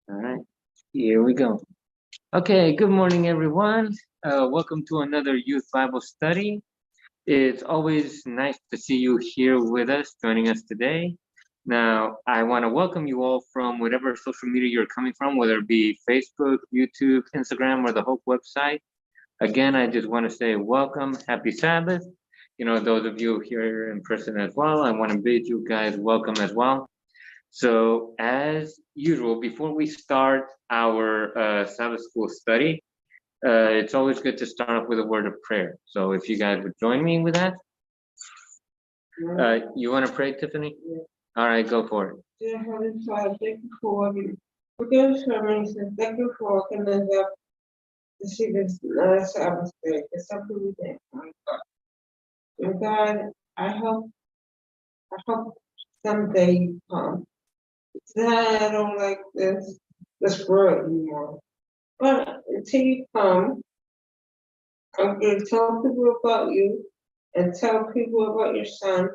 All right, here we go. Okay, good morning, everyone. Welcome to another Youth Bible Study. It's always nice to see you here with us, joining us today. Now, I want to welcome you all from whatever social media you're coming from, whether it be Facebook, YouTube, Instagram, or the Hope website. Again, I just want to say welcome, happy Sabbath. Those of you here in person as well, I want to bid you guys welcome as well. So as usual, before we start our Sabbath school study, it's always good to start off with a word of prayer. So if you guys would join me with that. You want to pray, Tiffany? Yeah. All right, go for it. Dear Heavenly Father, thank you for forgive us for our sins. Thank you for waking us up to see this Sabbath day. It's something we thank you for. And God, I hope someday you come. It's not, I don't like this world anymore. But until you come, I'm going to tell people about you and tell people about your son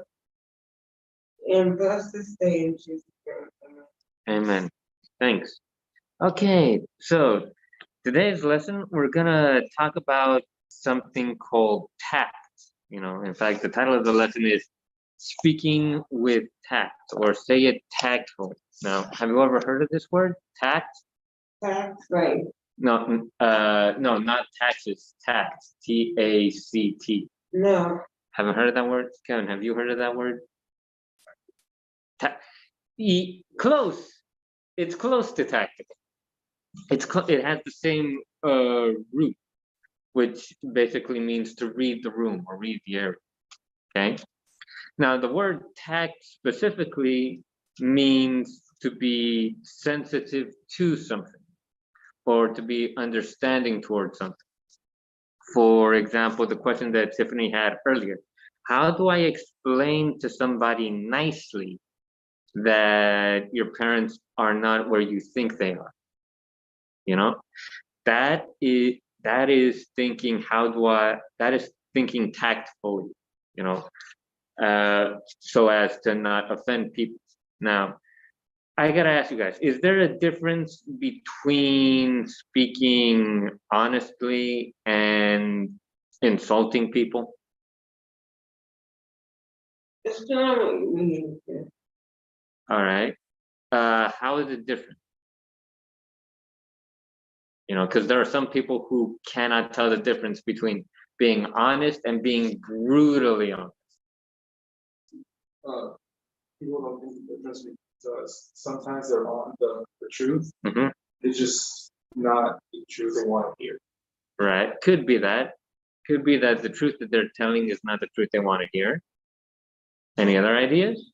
and bless this day in Jesus' name. Amen. Thanks. Okay, so today's lesson, we're gonna talk about something called tact. In fact, the title of the lesson is Speaking with Tact, or say it tactful. Now, have you ever heard of this word, tact? Tact, right. No, no, not taxes, tact, T-A-C-T. No. Haven't heard of that word? Kevin, have you heard of that word? Close. It's close to tactical. It has the same root, which basically means to read the room or read the area. Okay. Now, the word tact specifically means to be sensitive to something or to be understanding towards something. For example, the question that Tiffany had earlier, how do I explain to somebody nicely that your parents are not where you think they are? That is thinking, that is thinking tactfully, so as to not offend people. Now, I gotta ask you guys, is there a difference between speaking honestly and insulting people? It's not what you mean. All right. How is it different? Because there are some people who cannot tell the difference between being honest and being brutally honest. People don't think the difference because sometimes they're on the truth. Mm-hmm. It's just not the truth they want to hear. Right. Could be that. Could be that the truth that they're telling is not the truth they want to hear. Any other ideas?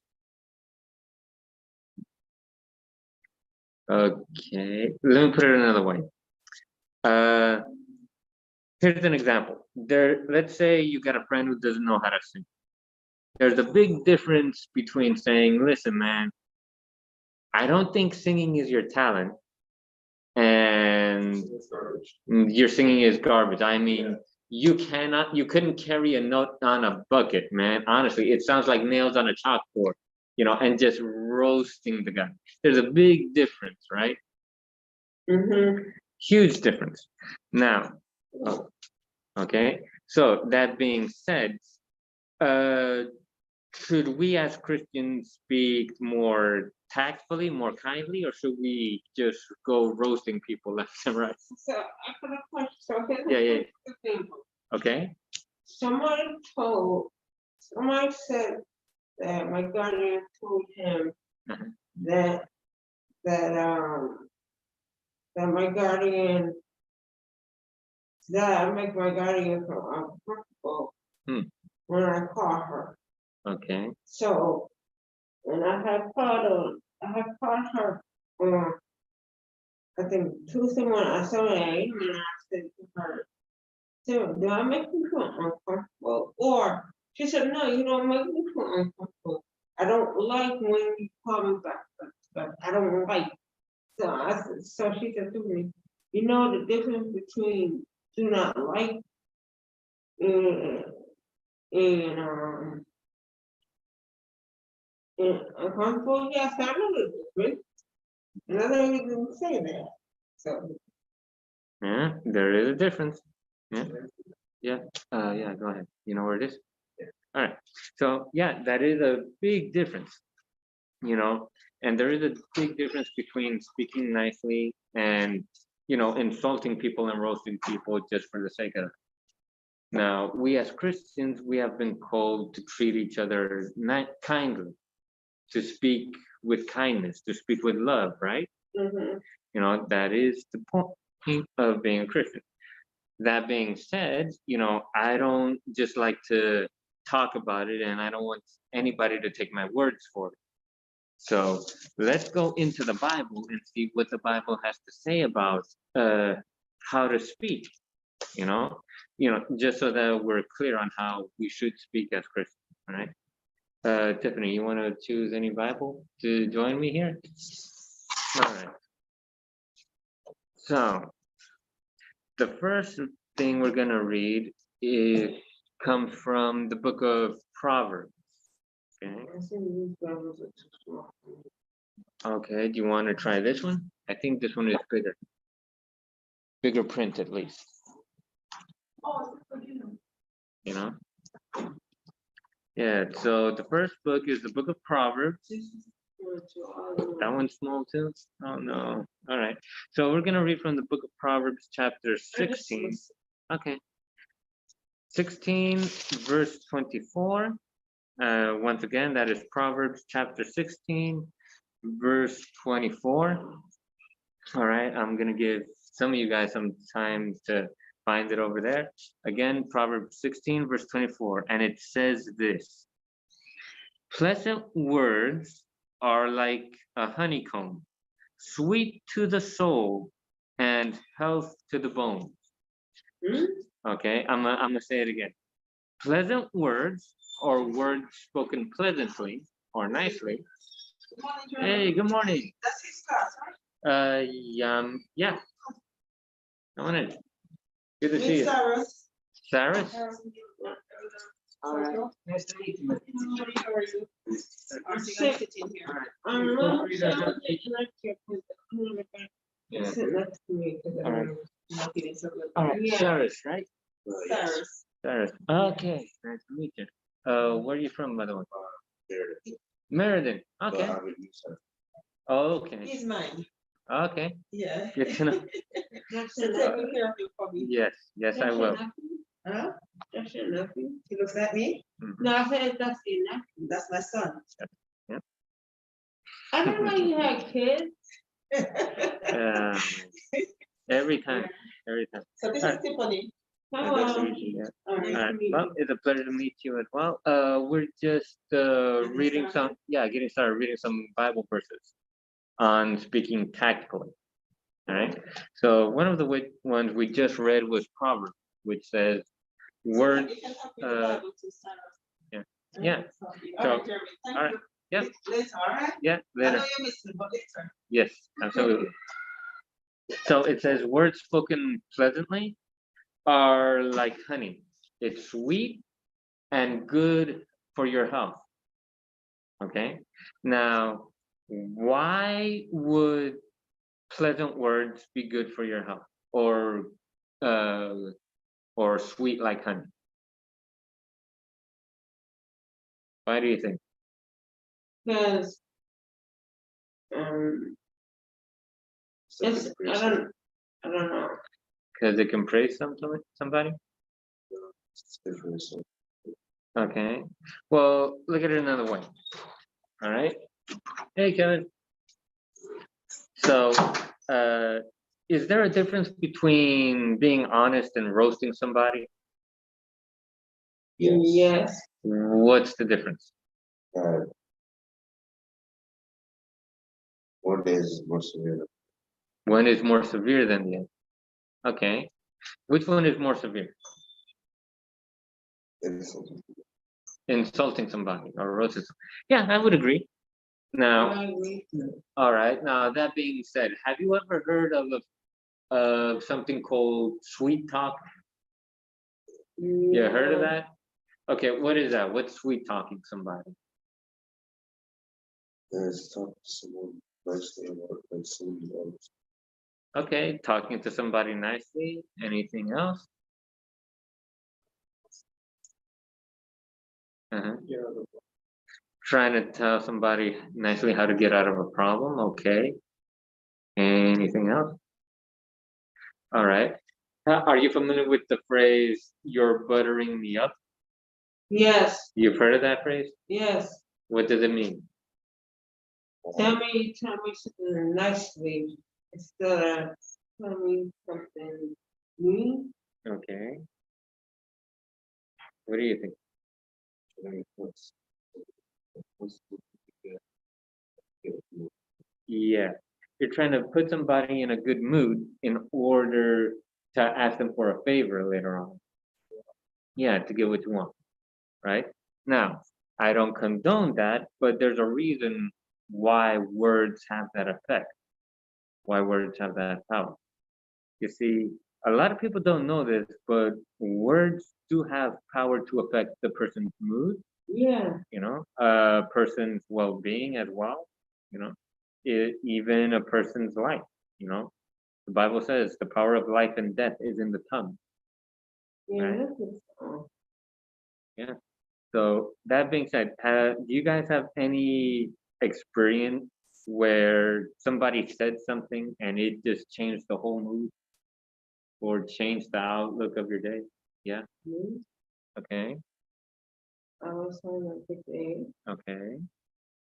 Okay. Let me put it another way. Here's an example. Let's say you got a friend who doesn't know how to sing. There's a big difference between saying, listen, man, I don't think singing is your talent, and your singing is garbage. I mean, you couldn't carry a note on a bucket, man. Honestly, it sounds like nails on a chalkboard, and just roasting the guy. There's a big difference, right? Mm-hmm. Huge difference. Now, okay. So that being said, should we as Christians speak more tactfully, more kindly, or should we just go roasting people left and right? So I got a question. Yeah. Okay. Somebody said that my guardian told him that my guardian that I make my guardian feel uncomfortable when I call her. Okay. So, and I have called her. I think Tuesday morning. I saw an email and I said to her, "So, do I make you feel uncomfortable?" Or she said, "No, you don't make me feel uncomfortable. I don't like when you call me back, but I don't like." So she said to me, "You know the difference between do not like and uncomfortable?" Yes, I know the difference. And I don't even say that. So, Yeah, there is a difference. Yeah, yeah, yeah. Go ahead. You know where it is? All right. So yeah, that is a big difference. You know, and there is a big difference between speaking nicely and insulting people and roasting people just for the sake of it. Now, we as Christians, we have been called to treat each other kindly, to speak with kindness, to speak with love, right? mhm. That is the point of being a Christian. That being said, I don't just like to talk about it, and I don't want anybody to take my words for it. So let's go into the Bible and see what the Bible has to say about how to speak, you know, just so that we're clear on how we should speak as Christians, all right? Tiffany, you want to choose any Bible to join me here? All right. So the first thing we're going to read comes from the book of Proverbs. Okay. I think these Bibles are too small. Okay. Do you want to try this one? I think this one is bigger print at least. You know? Yeah. So the first book is the book of Proverbs. That one's small too? Oh no. All right. So we're gonna read from the book of Proverbs, chapter 16. Okay. 16, verse 24. Once again, that is Proverbs chapter 16, verse 24. All right. I'm gonna give some of you guys some time to find it over there. Again, Proverbs 16, verse 24. And it says this: pleasant words are like a honeycomb, sweet to the soul and health to the bones. Hmm? Okay, I'm gonna say it again. Pleasant words, or words spoken pleasantly or nicely. Hey, good morning. That's his class, right? Yeah. Come on in. Good to see you. Sarah? All right. Nice to meet you. How are you? I'm sitting here. I'm not sure that Yeah. sit next to me because All right. I'm not getting so good. All right, Yeah. Sarah, right? Cyrus. Sarah. Okay, nice to meet you. Where are you from, by the way? Meriden. Okay. Oh, okay. He's mine. Okay. Yeah. Good to know. So take good care of him for me. Yes, I will. Huh? That's your nephew? He looks like me? Mhm. No, I said that's your nephew. That's my son. Yep. I didn't know you had kids. Every time. So this All is right. Tiffany. Nice to Hello. meet you. Yeah. All All right. right. Well, it's a pleasure to meet you as well. We're just reading getting started reading some Bible verses on speaking tactfully. All right. So one of the ones we just read was Proverbs, which says, words. Yeah. Yeah. So, all right. Yeah. Later, all right? Yeah. I Later. know you missed me, but later. Yes. Absolutely. So it says, words spoken pleasantly are like honey. It's sweet and good for your health. Okay. Now, why would pleasant words be good for your health, uh, or sweet like honey? Why do you think? Because it's, I don't know. Because it can praise somebody. Okay. Well, look at it another way. All right. Hey, Kevin. So, is there a difference between being honest and roasting somebody? Yes. What's the difference? One is more severe. One is more severe than the other. Okay. Which one is more severe? Insulting somebody or roasting somebody. Yeah, I would agree. Now, I agree. all right. Now, that being said, have you ever heard of something called sweet talk? You heard of that? Okay, what is that? What's sweet talking somebody? There's talk to someone nicely and like salute others. Okay, talking to somebody nicely. Anything else? Yeah, Trying to tell somebody nicely how to get out of a problem. Okay. Anything else? All right. Are you familiar with the phrase, you're buttering me up? Yes, You've heard of that phrase? yes. What does it mean? Tell me something nicely instead of tell me something mean. Okay. What do you think? Yeah. You're trying to put somebody in a good mood in order to ask them for a favor later on. Yeah, to get what you want, right? Now, I don't condone that, but there's a reason why words have that effect, why words have that power. You see, a lot of people don't know this, but words do have power to affect the person's mood, Yeah, a person's well-being as well, you know, even a person's life, you know. The Bible says the power of life and death is in the tongue, yeah, right? this is, Yeah. So that being said, do you guys have any experience where somebody said something and it just changed the whole mood or changed the outlook of your day? Yeah. me. Okay. I was on a good day. Okay.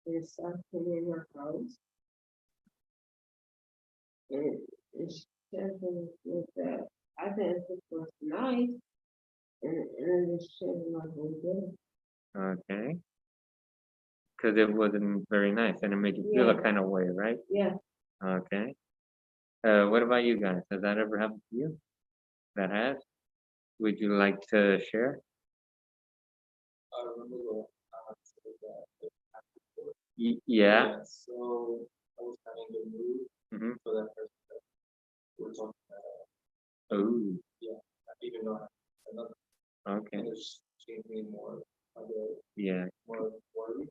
There's something in my house. And it's something with that. I didn't think it was nice. And it's changed my whole day. Okay. Because it wasn't very nice and it made you feel a Yeah. kind of way, right? Yeah, Okay. What about you guys? Has that ever happened to you? That has? Would you like to share? I remember the time I said that. Yeah. So I was having a mood Mm-hmm. for that person that we were talking about. Oh, Even though I had another, okay. and it's changed me more, other, Yeah, more worried.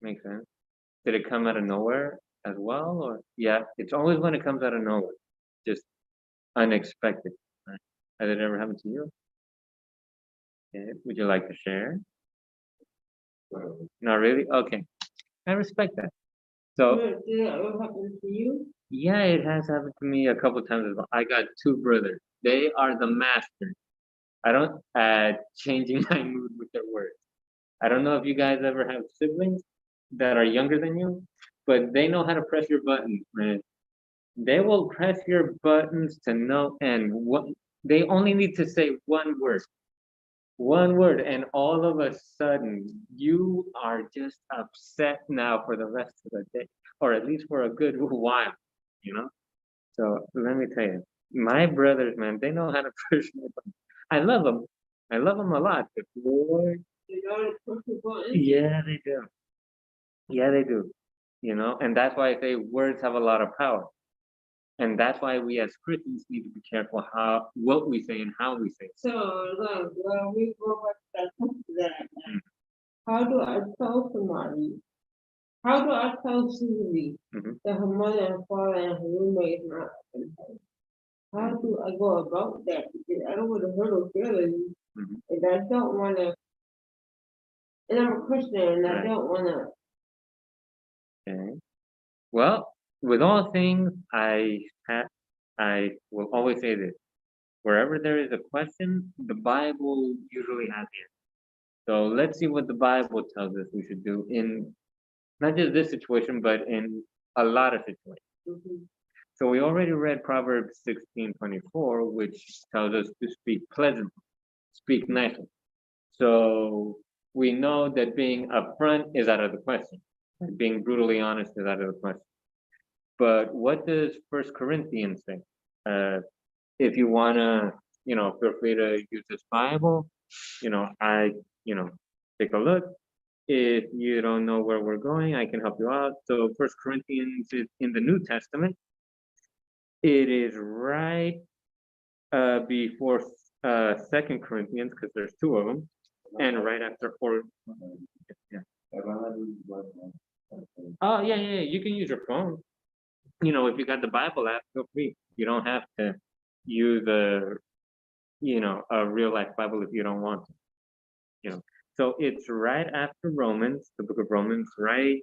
makes sense. Did it come out of nowhere as well? Or yeah, it's always when it comes out of nowhere, just unexpected. Right? Has it ever happened to you? Okay. Would you like to share? Not really? Okay. I respect that. So did that ever happen to you? yeah, it has happened to me a couple times as well. I got two brothers. They are the masters. I don't changing my mood with their words. I don't know if you guys ever have siblings that are younger than you, but they know how to press your buttons, man. They will press your buttons to no end. They only need to say one word, and all of a sudden you are just upset now for the rest of the day, or at least for a good while, you know. So let me tell you, my brothers, man, they know how to push my buttons. I love them. I love them a lot, but boy, You know the push button? yeah, they do. Yeah, they do. And that's why I say words have a lot of power. And that's why we as Christians need to be careful what we say and how we say it. So, look, when we go back to that, Mm. how do I tell somebody? How do I tell Susie Mhm. that her mother and father and her roommate is not in her? How do I go about that? Because I don't want to hurt her feelings, Mhm. and I don't want to. And I'm a Christian, and I Right. don't want to. Okay. Well, with all things, I will always say this: wherever there is a question, the Bible usually has the answer. So let's see what the Bible tells us we should do in not just this situation, but in a lot of situations. Mhm. So we already read Proverbs 16:24, which tells us to speak pleasantly, speak nicely. So we know that being upfront is out of the question. Like being brutally honest is out of the question. But what does First Corinthians say? If you wanna, feel free to use this Bible. I, take a look. If you don't know where we're going, I can help you out. So First Corinthians is in the New Testament. It is right before Second Corinthians because there's two of them, and right after four. Yeah. Oh, yeah, yeah, you can use your phone. You know, if you got the Bible app, feel free. You don't have to use a real life Bible if you don't want to, you know. So it's right after Romans, the book of Romans, right?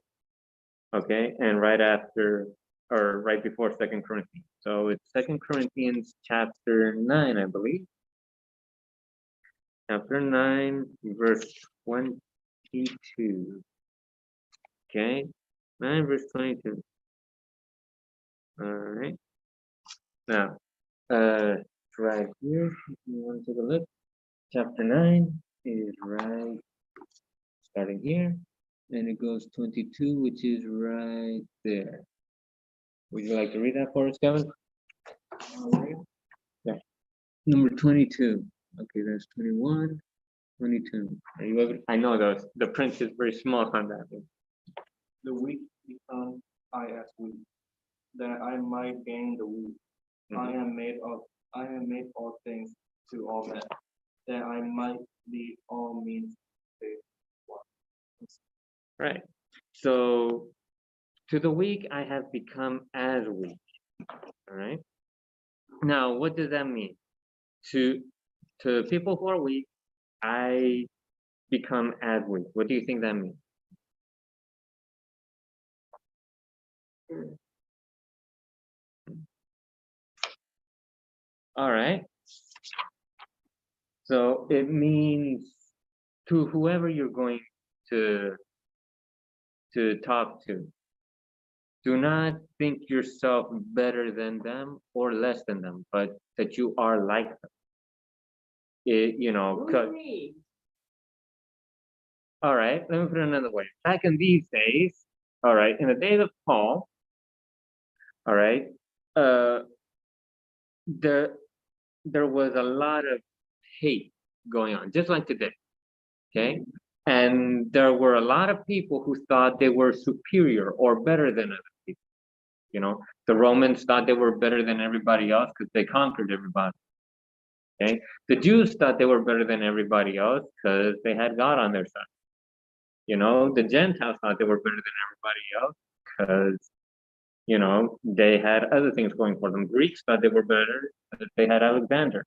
Okay, and right after or right before Second Corinthians. So it's Second Corinthians chapter 9, I believe. Chapter 9, verse 22. Okay, 9 verse 22. All right. Now, right here, if you want to take a look, chapter 9 is right starting here, and it goes 22, which is right there. Would you like to read that for us, Kevin? Yeah. Number 22. Okay, that's 21, 22. Are you able? I know the print is very small on that. The weak become I as weak, that I might gain the weak. I Mhm. am made all things to all men, that I might be all means saved one. Right. So to the weak, I have become as weak. All right. Now, what does that mean? To people who are weak, I become as weak. What do you think that means? All right. So it means to whoever you're going to talk to, do not think yourself better than them or less than them, but that you are like them. What do you mean? All right, let me put it another way. Back in these days, all right, in the days of Paul, all right, uh, there there was a lot of hate going on, just like today, okay? And there were a lot of people who thought they were superior or better than other people. You know, the Romans thought they were better than everybody else because they conquered everybody. Okay, the Jews thought they were better than everybody else because they had God on their side. You know, the Gentiles thought they were better than everybody else because they had other things going for them. Greeks thought they were better because they had Alexander.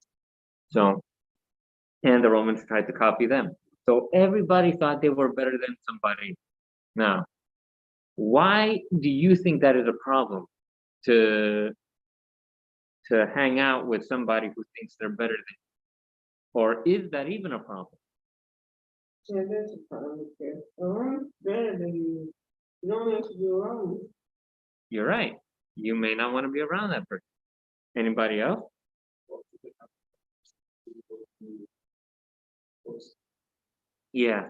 So, and the Romans tried to copy them. So everybody thought they were better than somebody. Now, why do you think that is a problem to hang out with somebody who thinks they're better than you? Or is that even a problem? Yeah, that's a problem here. I'm better than you. You don't have to be wrong. You're right. You may not want to be around that person. Anybody else? Yeah.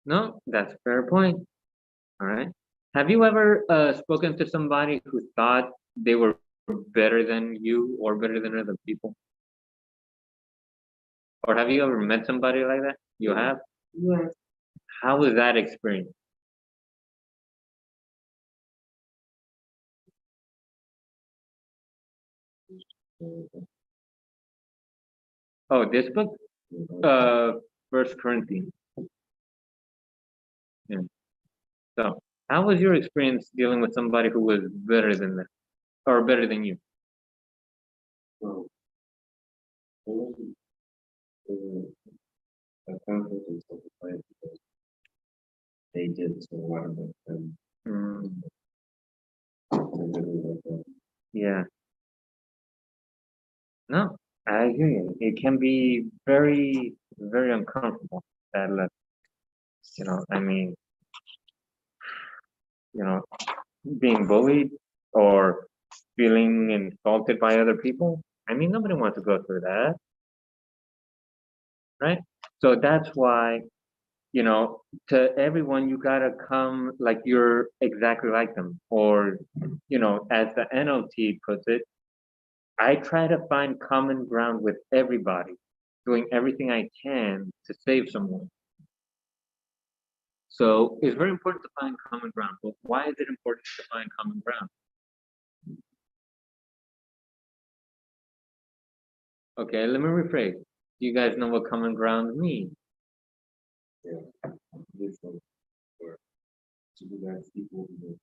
No, that's a fair point. All right. Have you ever spoken to somebody who thought they were better than you or better than other people? Or have you ever met somebody like that? You have? Yes. How was that experience? Oh, this book? First Corinthians. Yeah. So, how was your experience dealing with somebody who was better than them or better than you? Well, it wasn't, a conflict and self-defense because they did so well with them. Mm, And really like that. yeah. No, I hear you. It can be very, very uncomfortable. That, I mean, you know, being bullied or feeling insulted by other people. I mean, nobody wants to go through that, right? So that's why, to everyone, you gotta come like you're exactly like them. Or, as the NLT puts it, I try to find common ground with everybody, doing everything I can to save someone. So it's very important to find common ground. But why is it important to find common ground? Okay, let me rephrase. Do you guys know what common ground means? Yeah. Different. Or, So that's equal to the.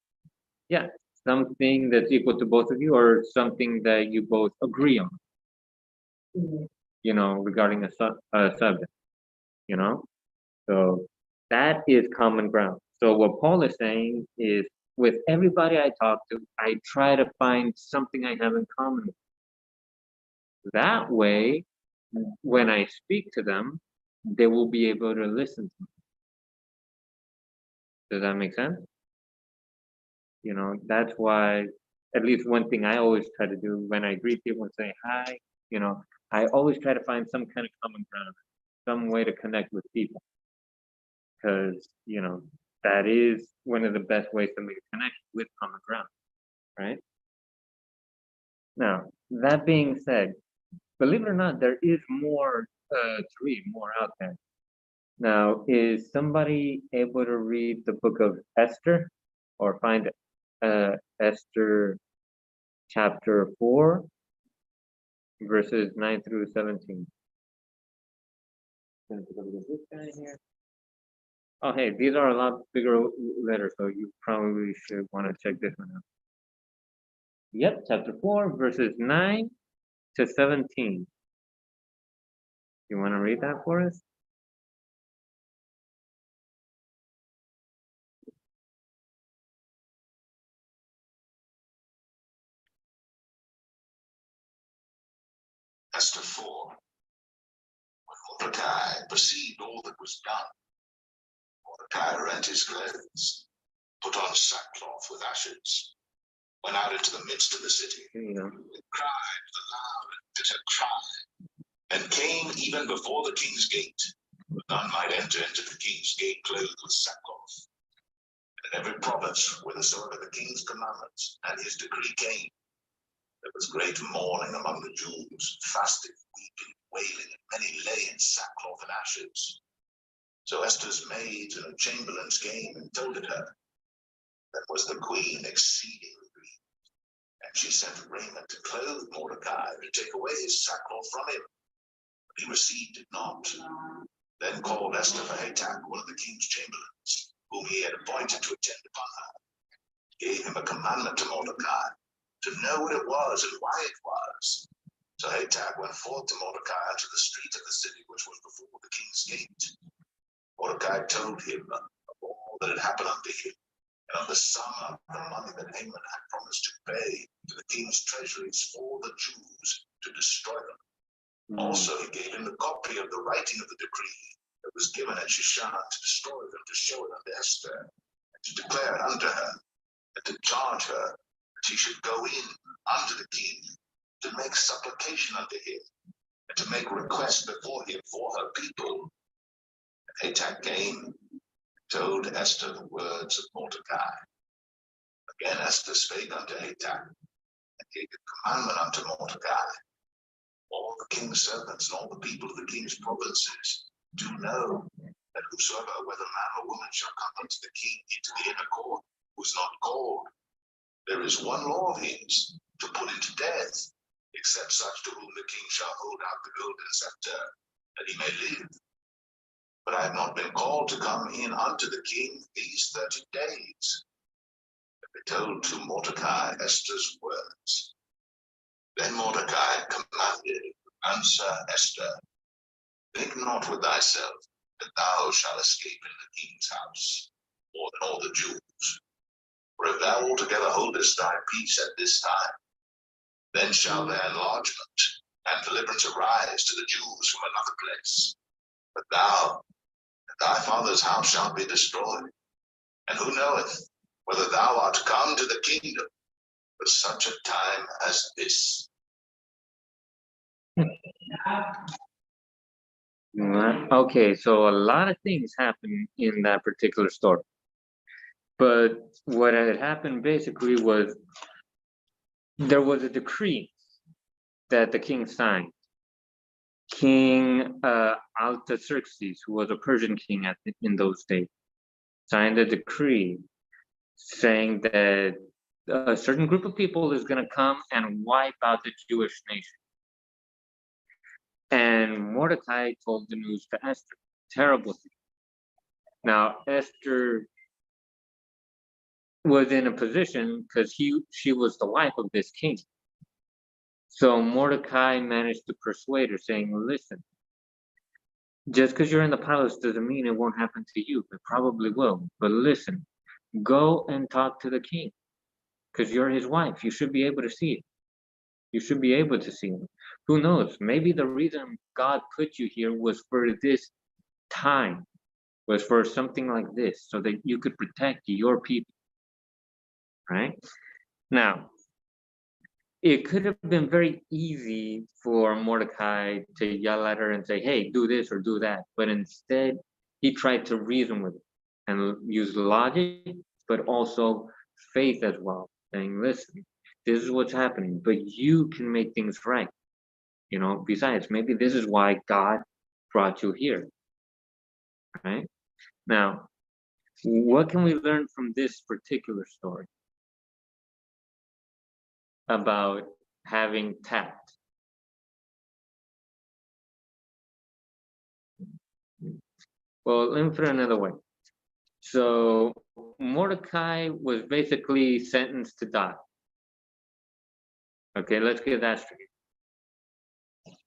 Yeah, something that's equal to both of you, or something that you both agree on. Mhm. You know, regarding a subject. You know, so that is common ground. So what Paul is saying is, with everybody I talk to, I try to find something I have in common. That way, when I speak to them, they will be able to listen to me. Does that make sense? You know, that's why, at least one thing I always try to do when I greet people and say hi, you know, I always try to find some kind of common ground, some way to connect with people. Because, you know, that is one of the best ways to make a connection, with common ground, right? Now, that being said, believe it or not, there is more to read, more out there. Now, is somebody able to read the book of Esther, or find Esther chapter 4, verses 9 through 17? Gonna take a look at this guy here. Oh, hey, these are a lot bigger letters, so you probably should want to check this one out. Yep, chapter 4, verses 9 to 17. You want to read that for us? Esther 4. When Mordecai perceived all that was done, Mordecai rent his clothes, put on sackcloth with ashes, went out into the midst of the city, You know. cried with a loud and bitter cry, and came even before the king's gate. But none might enter into the king's gate clothed with sackcloth. And in every province, whithersoever the king's commandments and his decree came, there was great mourning among the Jews, fasting, weeping, wailing, and many lay in sackcloth and ashes. So Esther's maids and her chamberlains came and told it her. Then was the queen exceedingly grieved, and she sent raiment to clothe Mordecai, to take away his sackcloth from him. But he received it not. Then called Esther for Hatach, one of the king's chamberlains, whom he had appointed to attend upon her, gave him a commandment to Mordecai, to know what it was and why it was. So Hatach went forth to Mordecai unto the street of the city which was before the king's gate. Mordecai told him of all that had happened unto him, and of the sum of the money that Haman had promised to pay to the king's treasuries for the Jews to destroy them. Also he gave him the copy of the writing of the decree that was given at Shushan to destroy them, to show it unto Esther, and to declare it unto her, and to charge her that he should go in unto the king, to make supplication unto him, and to make request before him for her people. And Hatach came, told Esther the words of Mordecai. Again Esther spake unto Hatach, and gave a commandment unto Mordecai. All the king's servants and all the people of the king's provinces do know that whosoever, whether man or woman, shall come unto the king into the inner court, who is not called, there is one law of his, to put him to death, except such to whom the king shall hold out the golden scepter, that he may live. But I have not been called to come in unto the king these 30 days. And they told to Mordecai Esther's words. Then Mordecai commanded, answer Esther, think not with thyself that thou shalt escape in the king's house, more than all the Jews. For if thou altogether holdest thy peace at this time, then shall their enlargement and deliverance arise to the Jews from another place. But thou and thy father's house shall be destroyed. And who knoweth whether thou art come to the kingdom for such a time as this? Okay, so a lot of things happen in that particular story. But what had happened basically was, there was a decree that the king signed. King Artaxerxes, who was a Persian king in those days, signed a decree saying that a certain group of people is going to come and wipe out the Jewish nation. And Mordecai told the news to Esther. Terrible thing. Now, Esther was in a position because she was the wife of this king. So Mordecai managed to persuade her, saying, listen, just because you're in the palace doesn't mean it won't happen to you. It probably will. But listen, go and talk to the king because you're his wife. You should be able to see it. You should be able to see it. Who knows? Maybe the reason God put you here was for this time, was for something like this, so that you could protect your people, right? Now, it could have been very easy for Mordecai to yell at her and say, hey, do this or do that. But instead, he tried to reason with it and use logic, but also faith as well, saying, listen, this is what's happening, but you can make things right. You know, besides, maybe this is why God brought you here, right? Now, what can we learn from this particular story about having tact? Well, let me put it another way. So Mordecai was basically sentenced to die. Okay, let's get that straight.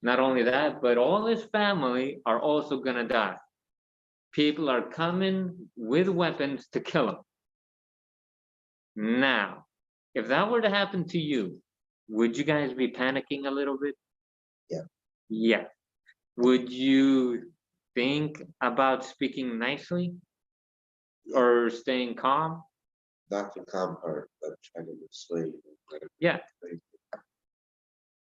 Not only that, but all his family are also gonna die. People are coming with weapons to kill him. Now, if that were to happen to you, would you guys be panicking a little bit? Yeah. Yeah. Would you think about speaking nicely or staying calm? Not to calm her, but trying to persuade her. Yeah.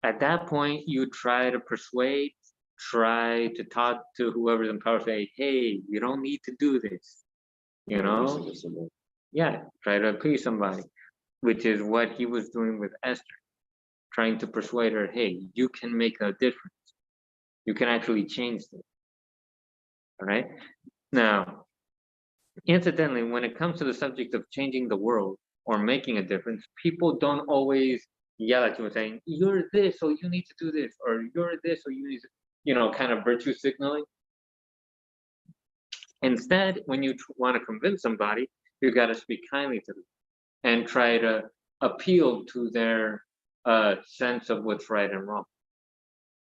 At that point, you try to persuade, try to talk to whoever's in power, say, hey, you don't need to do this. You know? Yeah, try to appease somebody, which is what he was doing with Esther, trying to persuade her, hey, you can make a difference. You can actually change this. All right? Now, incidentally, when it comes to the subject of changing the world or making a difference, people don't always yell at you and saying, you're this, so you need to do this, or you're this, so you need to, you know, kind of virtue signaling. Instead, when you want to convince somebody, you got to speak kindly to them and try to appeal to their sense of what's right and wrong.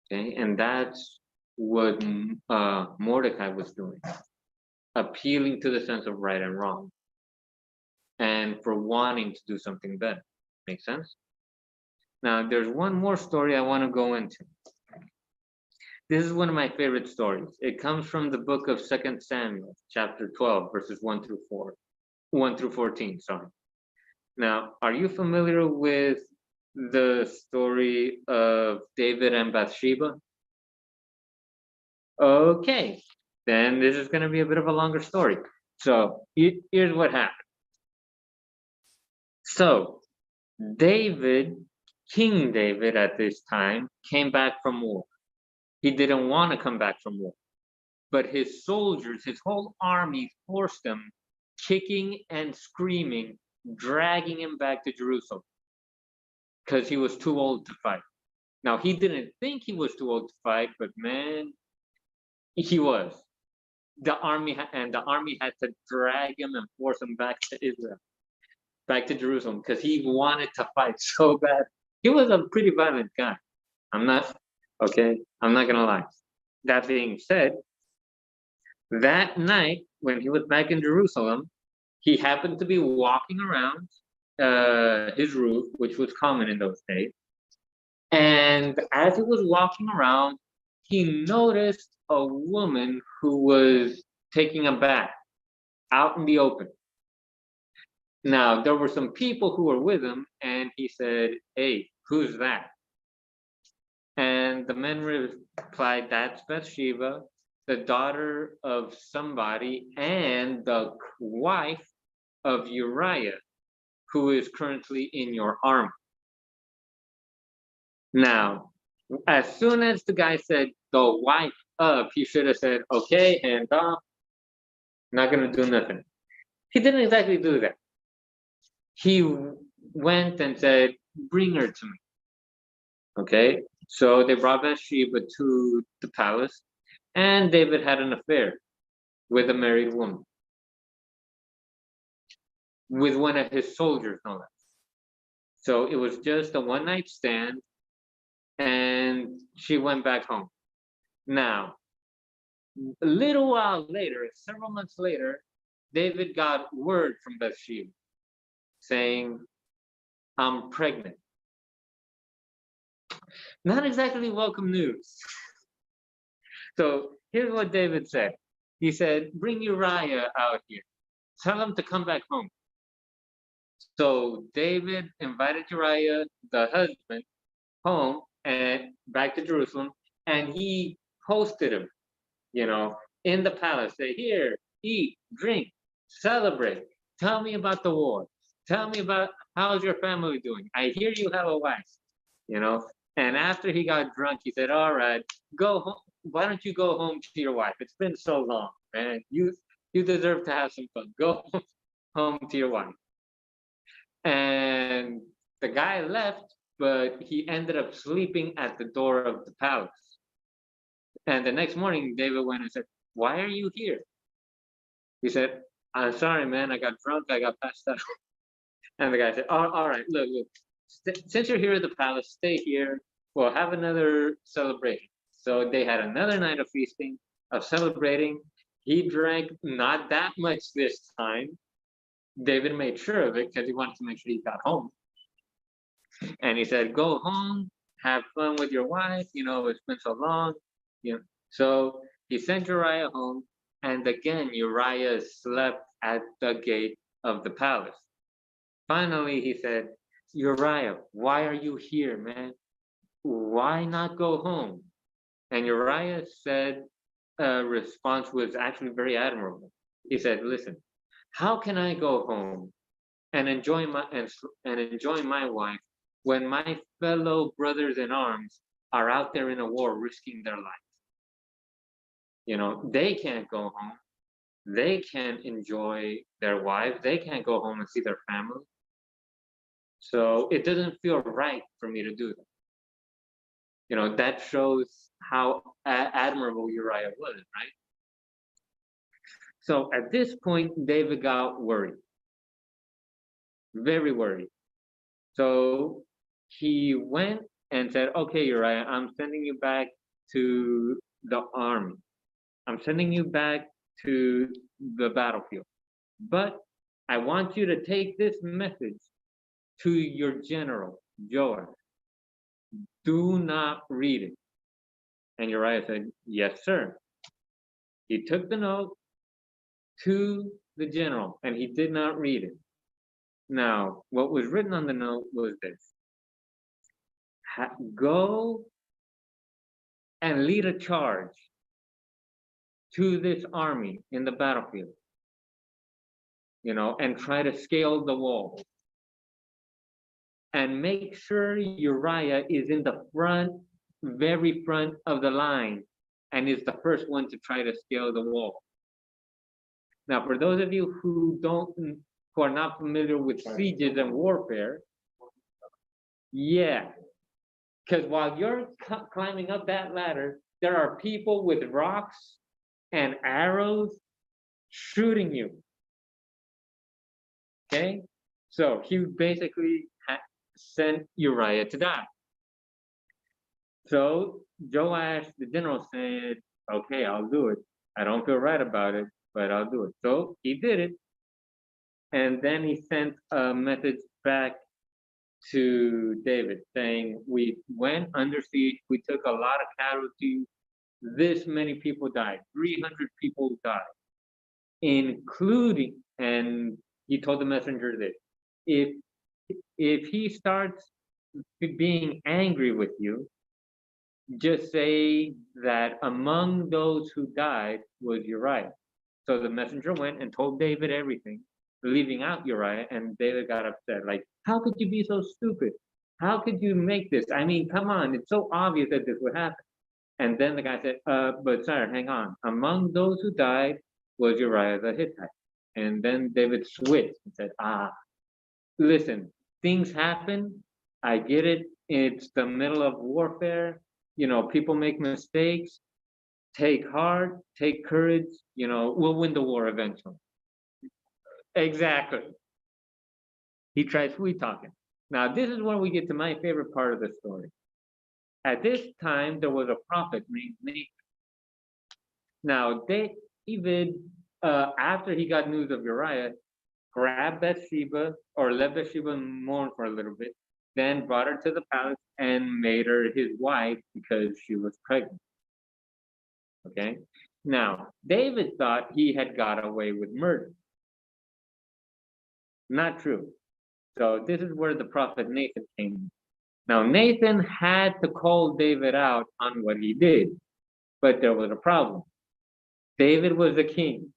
Okay, and that's what Mordecai was doing, appealing to the sense of right and wrong, and for wanting to do something better. Make sense? Now, there's one more story I want to go into. This is one of my favorite stories. It comes from the book of 2 Samuel, chapter 12, verses 1 through 14, sorry. Now, are you familiar with the story of David and Bathsheba? Okay, then this is going to be a bit of a longer story. So here's what happened. So David, King David at this time, came back from war. He didn't want to come back from war, but his soldiers, his whole army forced him, kicking and screaming, dragging him back to Jerusalem because he was too old to fight. Now, he didn't think he was too old to fight, but man, he was. The army had to drag him and force him back to Israel, back to Jerusalem, because he wanted to fight so bad. He was a pretty violent guy. I'm not gonna lie. That being said, that night when he was back in Jerusalem, he happened to be walking around his roof, which was common in those days. And as he was walking around, he noticed a woman who was taking a bath out in the open. Now, there were some people who were with him, and he said, hey, who's that? And the men replied, that's Bathsheba, the daughter of somebody, and the wife of Uriah, who is currently in your army. Now, as soon as the guy said the wife of, he should have said, okay, hands off, not gonna do nothing. He didn't exactly do that. He went and said, bring her to me. Okay, so they brought Bathsheba to the palace, and David had an affair with a married woman. with one of his soldiers, no less. So it was just a one-night stand, and she went back home. Now, a little while later, several months later, David got word from Bathsheba saying, I'm pregnant. Not exactly welcome news. So here's what David said. He said, bring Uriah out here. Tell him to come back home. So David invited Uriah, the husband, home and back to Jerusalem, and he hosted him, in the palace. Say, here, eat, drink, celebrate. Tell me about the war. Tell me about how's your family doing. I hear you have a wife, And after he got drunk, he said, all right, go home. Why don't you go home to your wife? It's been so long, man. You deserve to have some fun. Go home to your wife. And the guy left, but he ended up sleeping at the door of the palace. And the next morning, David went and said, why are you here? He said, I'm sorry, man. I got drunk. I got passed out. And the guy said, all right, look, since you're here at the palace, stay here. We'll have another celebration. So they had another night of feasting, of celebrating. He drank not that much this time. David made sure of it because he wanted to make sure he got home. And he said, go home, have fun with your wife. It's been so long. So he sent Uriah home. And again, Uriah slept at the gate of the palace. Finally, he said, Uriah, why are you here, man? Why not go home? And Uriah said, response was actually very admirable. He said, listen, how can I go home and enjoy my wife when my fellow brothers in arms are out there in a war risking their lives? They can't go home. They can't enjoy their wives. They can't go home and see their family. So it doesn't feel right for me to do that. That shows how admirable Uriah was, right? So at this point, David got worried, very worried. So he went and said, okay, Uriah, I'm sending you back to the army. I'm sending you back to the battlefield. But I want you to take this message to your general, Joab. Do not read it. And Uriah said, yes, sir. He took the note to the general, and he did not read it. Now, what was written on the note was this. Go and lead a charge to this army in the battlefield, and try to scale the wall. And make sure Uriah is in the front, very front of the line, and is the first one to try to scale the wall. Now, for those of you who are not familiar with sieges and warfare, yeah, because while you're climbing up that ladder, there are people with rocks and arrows shooting you. Okay, so he basically sent Uriah to die. So Joash, the general, said, okay, I'll do it. I don't feel right about it, but I'll do it. So he did it. And then he sent a message back to David saying, we went under siege, we took a lot of casualties, this many people died, 300 people died, including, and he told the messenger this, if he starts being angry with you, just say that among those who died was Uriah. So the messenger went and told David everything, leaving out Uriah, and David got upset. Like, how could you be so stupid? How could you make this? I mean, come on, it's so obvious that this would happen. And then the guy said, but sir, hang on. Among those who died was Uriah the Hittite. And then David switched and said, listen, things happen. I get it. It's the middle of warfare. People make mistakes. Take heart, take courage. We'll win the war eventually. Exactly. He tried sweet talking. Now, this is where we get to my favorite part of the story. At this time, there was a prophet named Nathan. Now, David, after he got news of Uriah, grabbed Bathsheba or let Bathsheba mourn for a little bit, then brought her to the palace and made her his wife because she was pregnant. Okay. Now, David thought he had got away with murder. Not true. So this is where the prophet Nathan came in. Now, Nathan had to call David out on what he did, but there was a problem. David was the king.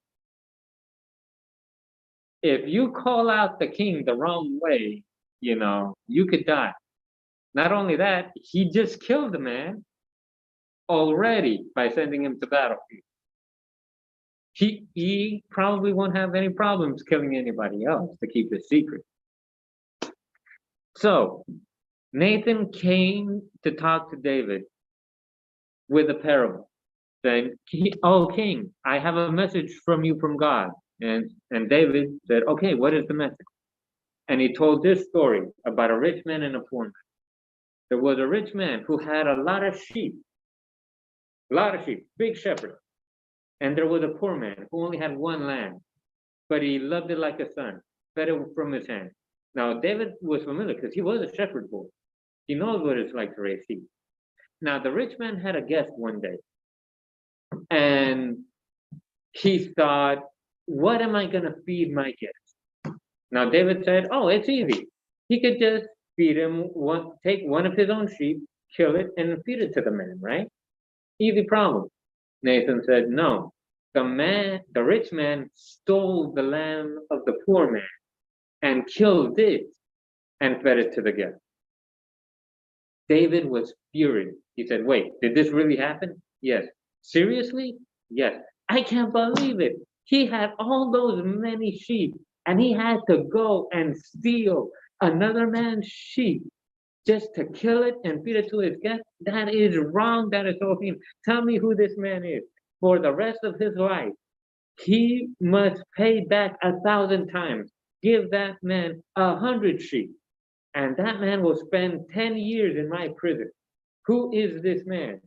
If you call out the king the wrong way, you could die. Not only that, he just killed the man already by sending him to battlefield. He probably won't have any problems killing anybody else to keep his secret. So Nathan came to talk to David with a parable, saying, "Oh, king, I have a message from you from God." And David said, "Okay, what is the message?" And he told this story about a rich man and a poor man. There was a rich man who had a lot of sheep, big shepherd. And there was a poor man who only had one lamb, but he loved it like a son, fed it from his hand. Now, David was familiar because he was a shepherd boy. He knows what it's like to raise sheep. Now, the rich man had a guest one day, and he thought, what am I going to feed my guest? Now, David said, oh, it's easy. He could just feed him, take one of his own sheep, kill it, and feed it to the man, right? Easy problem. Nathan said, no, the rich man stole the lamb of the poor man and killed it and fed it to the guest. David was furious. He said, wait, did this really happen? Yes. Seriously? Yes. I can't believe it. He had all those many sheep and he had to go and steal another man's sheep just to kill it and feed it to his guest. That is wrong. That is so mean. Tell me who this man is. For the rest of his life, he must pay back 1,000 times. Give that man 100 sheep, and that man will spend 10 years in my prison. Who is this man?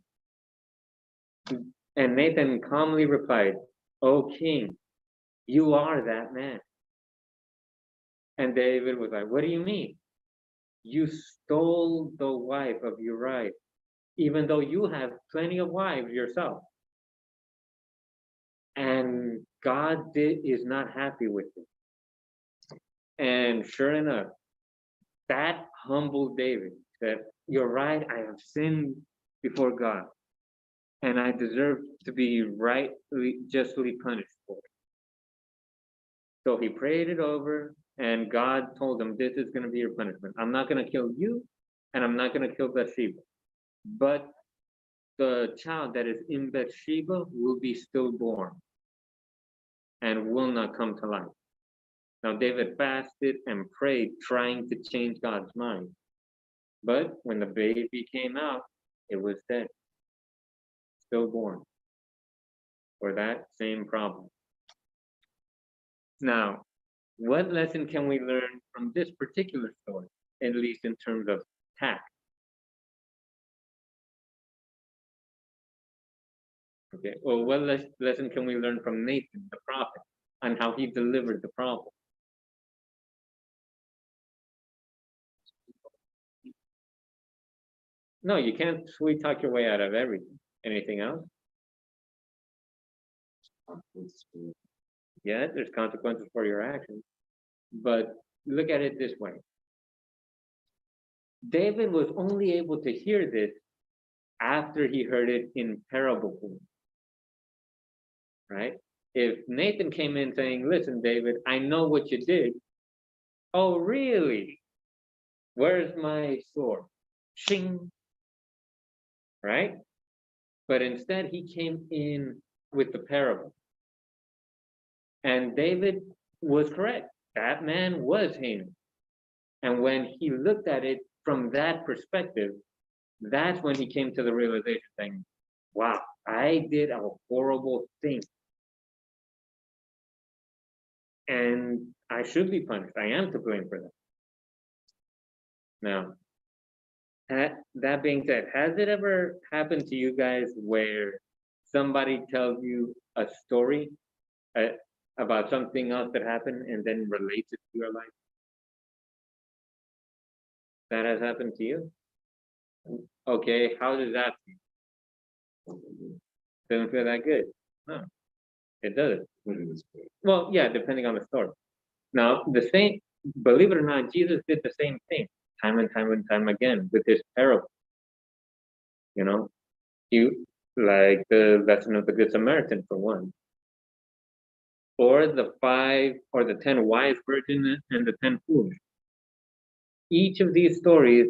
And Nathan calmly replied, O king, you are that man. And David was like, what do you mean? You stole the wife of Uriah, even though you have plenty of wives yourself. And God is not happy with it. And sure enough, that humbled David. That you're right, I have sinned before God, and I deserve to be justly punished for it. So he prayed it over, and God told him, this is going to be your punishment. I'm not going to kill you, and I'm not going to kill Bathsheba. But the child that is in Bathsheba will be stillborn and will not come to life. Now, David fasted and prayed, trying to change God's mind. But when the baby came out, it was dead, stillborn, for that same problem. Now, what lesson can we learn from this particular story, at least in terms of tact? Okay, well, what lesson can we learn from Nathan, the prophet, on how he delivered the problem? No, you can't sweet talk your way out of everything. Anything else? Yeah, there's consequences for your actions. But look at it this way. David was only able to hear this after he heard it in parable form. Right? If Nathan came in saying, listen, David, I know what you did. Oh, really? Where's my sword? Shing. Right? But instead, he came in with the parable. And David was correct. That man was heinous. And when he looked at it from that perspective, that's when he came to the realization saying, wow, I did a horrible thing. And I should be punished. I am to blame for that. Now, that being said, has it ever happened to you guys where somebody tells you a story uh, about something else that happened and then relates it to your life? That has happened to you? Okay, how does that feel? Doesn't feel that good. No, it doesn't. Well, yeah, depending on the story. Now, the same, believe it or not, Jesus did the same thing time and time and time again with his parable. You know, you like the lesson of the Good Samaritan for one, or the 5 or the 10 wise virgins and the 10 foolish. Each of these stories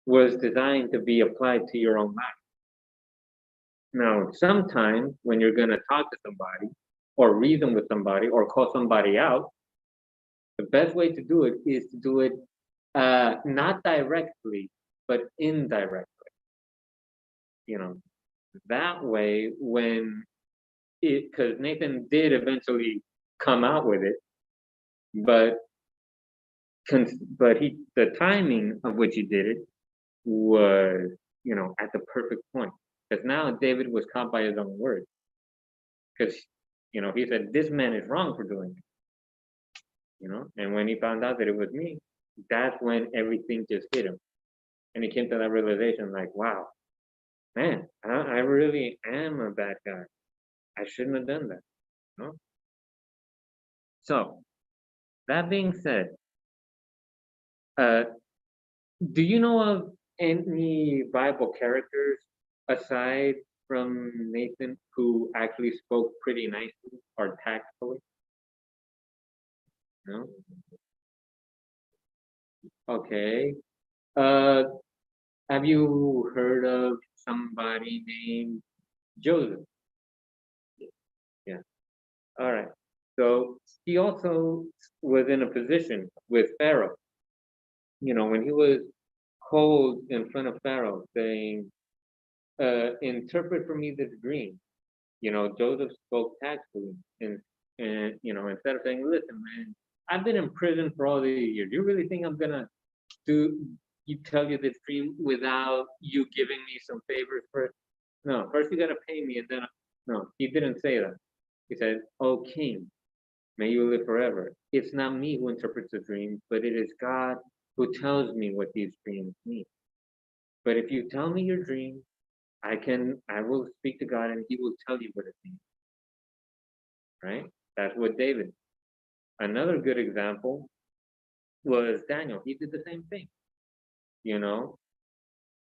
was designed to be applied to your own life. Now, sometimes when you're going to talk to somebody or reason with somebody or call somebody out, the best way to do it is to do it not directly, but indirectly. You know, that way, when because Nathan did eventually come out with it, but the timing of which he did it was, at the perfect point. Because now David was caught by his own words. Because, he said, this man is wrong for doing it. And when he found out that it was me, that's when everything just hit him. And he came to that realization like, wow, man, I really am a bad guy. I shouldn't have done that. So, that being said, do you know of any Bible characters aside from Nathan who actually spoke pretty nicely or tactfully? No? Okay. Uh, have you heard of somebody named Joseph? Yeah. All right. So he also was in a position with Pharaoh. When he was called in front of Pharaoh saying, interpret for me this dream. Joseph spoke tactfully and instead of saying, listen, man, I've been in prison for all these years. You really think I'm gonna tell you this dream without you giving me some favors first? No, first you gotta pay me and then no, he didn't say that. He said, oh king, may you live forever. It's not me who interprets the dream, but it is God who tells me what these dreams mean. But if you tell me your dream, I will speak to God and he will tell you what it means. Right? That's what David. Another good example was Daniel. He did the same thing.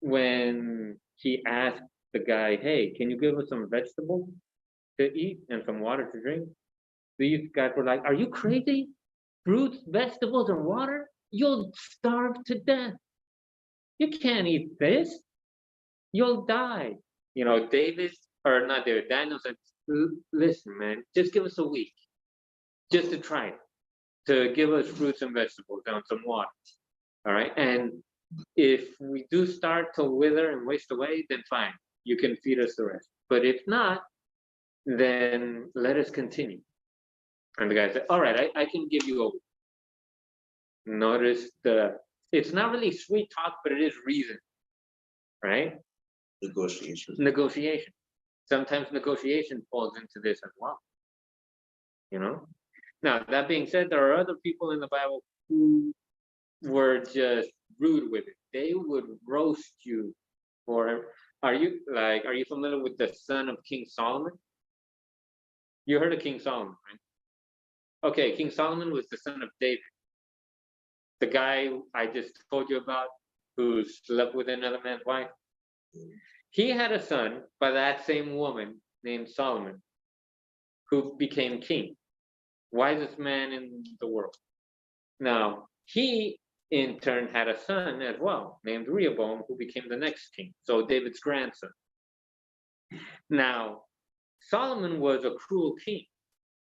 When he asked the guy, hey, can you give us some vegetables to eat and some water to drink? These guys were like, are you crazy? Fruits, vegetables, and water? You'll starve to death. You can't eat this. You'll die. Daniel said, listen, man, just give us a week just to try it, to give us fruits and vegetables and some water. All right. And if we do start to wither and waste away, then fine, you can feed us the rest. But if not, then let us continue. And the guy said, all right, I can give you a week. Notice it's not really sweet talk, but it is reason, right? Negotiation. Sometimes negotiation falls into this as well. Now, that being said, there are other people in the Bible who were just rude with it. They would roast you for. Are you familiar with the son of King Solomon? You heard of King Solomon, right? Okay, King Solomon was the son of David. The guy I just told you about who slept with another man's wife. He had a son by that same woman named Solomon, who became king, wisest man in the world. Now, he in turn had a son as well, named Rehoboam, who became the next king, so David's grandson. Now, Solomon was a cruel king,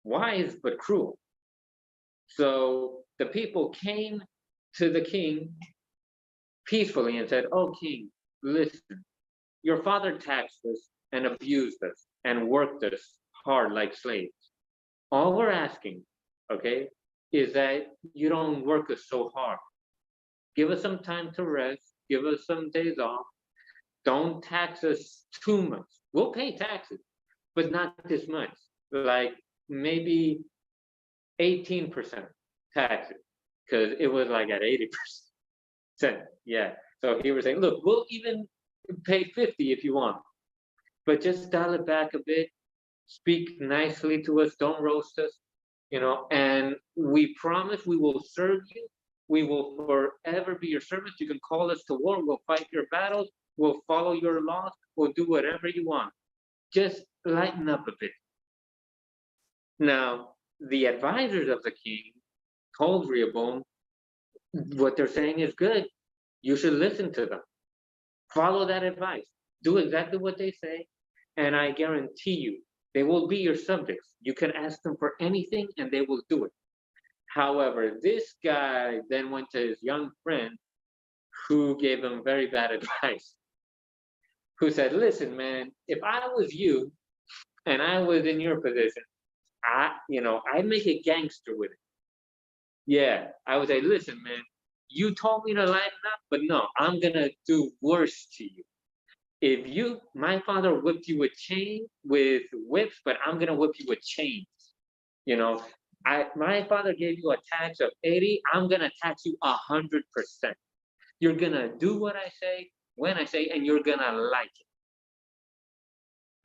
wise but cruel. So the people came to the king peacefully and said, oh, king, listen, your father taxed us and abused us and worked us hard like slaves. All we're asking, okay, is that you don't work us so hard. Give us some time to rest. Give us some days off. Don't tax us too much. We'll pay taxes, but not this much. Like maybe 18% taxes, because it was like at 80%. Yeah. So he was saying, look, we'll even pay 50 if you want, but just dial it back a bit. Speak nicely to us. Don't roast us, and we promise we will serve you. We will forever be your servants. You can call us to war. We'll fight your battles. We'll follow your laws. We'll do whatever you want. Just lighten up a bit. Now, the advisors of the king told Rehoboam, what they're saying is good. You should listen to them. Follow that advice. Do exactly what they say. And I guarantee you, they will be your subjects. You can ask them for anything and they will do it. However, this guy then went to his young friend who gave him very bad advice, who said, listen, man, if I was you and I was in your position, I'd make a gangster with it. Yeah, I would say, listen, man, you told me to lighten up, but no, I'm gonna do worse to you. If my father whipped you with whips, but I'm gonna whip you with chains. My father gave you a tax of 80, I'm gonna tax you 100%. You're gonna do what I say, when I say, and you're gonna like it.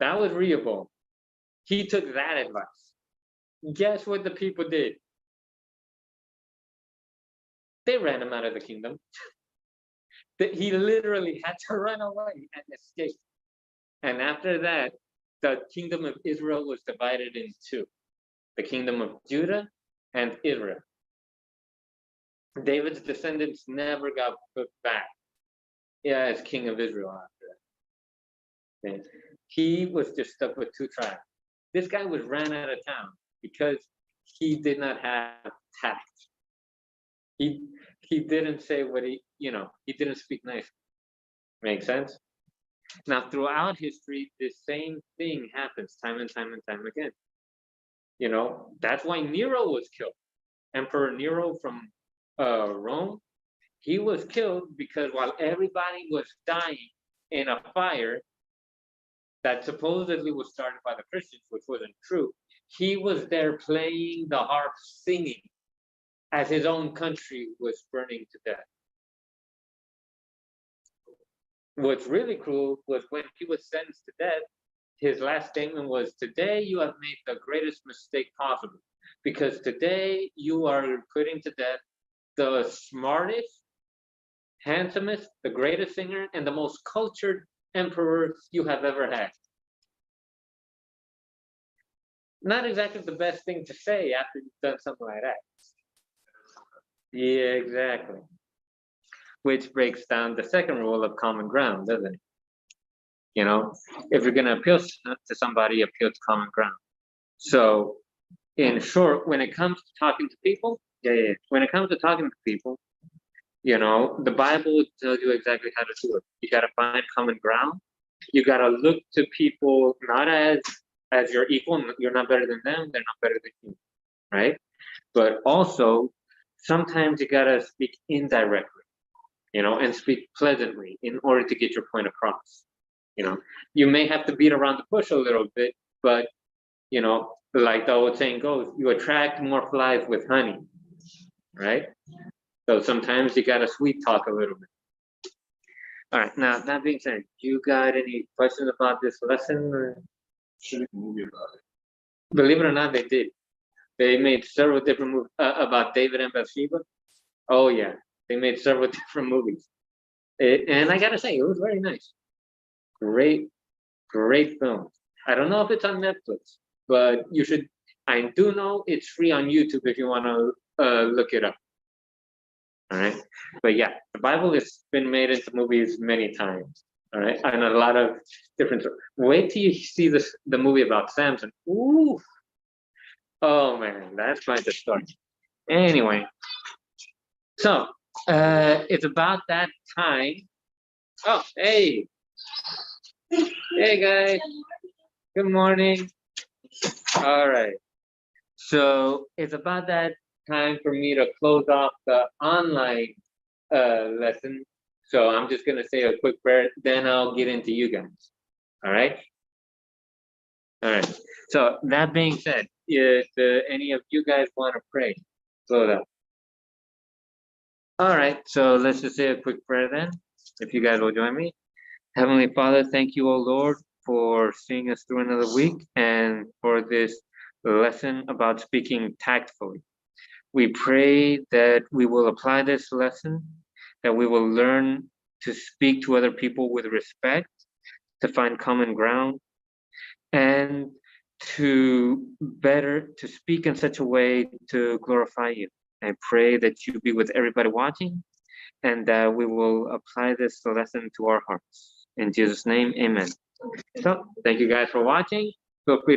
That was Rehoboam. He took that advice. Guess what the people did? They ran him out of the kingdom. He literally had to run away and escape. And after that, the kingdom of Israel was divided in two. The kingdom of Judah and Israel. David's descendants never got put back as king of Israel after that. Okay. He was just stuck with two tribes. This guy was ran out of town because he did not have tact. He didn't say what he didn't speak nicely. Make sense? Now, throughout history, the same thing happens time and time and time again. That's why Nero was killed. Emperor Nero from Rome, he was killed because while everybody was dying in a fire that supposedly was started by the Christians, which wasn't true, he was there playing the harp, singing, as his own country was burning to death. What's really cruel was when he was sentenced to death, his last statement was, today you have made the greatest mistake possible, because today you are putting to death the smartest, handsomest, the greatest singer, and the most cultured emperor you have ever had. Not exactly the best thing to say after you've done something like that. Yeah, exactly. Which breaks down the second rule of common ground, doesn't it? If you're going to appeal to somebody, appeal to common ground. So, in short, when it comes to talking to people, when it comes to talking to people, the Bible tells you exactly how to do it. You got to find common ground. You got to look to people not as your equal. You're not better than them. They're not better than you, right? But also, sometimes you got to speak indirectly, and speak pleasantly in order to get your point across. You may have to beat around the bush a little bit, but, like the old saying goes, you attract more flies with honey, right? So sometimes you got to sweet talk a little bit. All right, now that being said, you got any questions about this lesson? Or? Should make a movie about it. Believe it or not, they did. They made several different movies about David and Bathsheba. Oh yeah, they made several different movies. And I gotta say, it was very nice. Great film. I don't know if it's on Netflix, but you should. I do know it's free on YouTube if you want to look it up. All right, but yeah, the Bible has been made into movies many times. All right, and a lot of different. Wait till you see the movie about Samson. Ooh, oh man, that's quite the story. Anyway, so it's about that time. Oh, hey, guys. Good morning. All right. So it's about that time for me to close off the online lesson. So I'm just going to say a quick prayer, then I'll get into you guys. All right? All right. So that being said, if any of you guys want to pray, slow down. All right. So let's just say a quick prayer then, if you guys will join me. Heavenly Father, thank you, O Lord, for seeing us through another week and for this lesson about speaking tactfully. We pray that we will apply this lesson, that we will learn to speak to other people with respect, to find common ground, and to speak in such a way to glorify you. I pray that you be with everybody watching and that we will apply this lesson to our hearts. In Jesus' name, amen. So thank you guys for watching. Feel free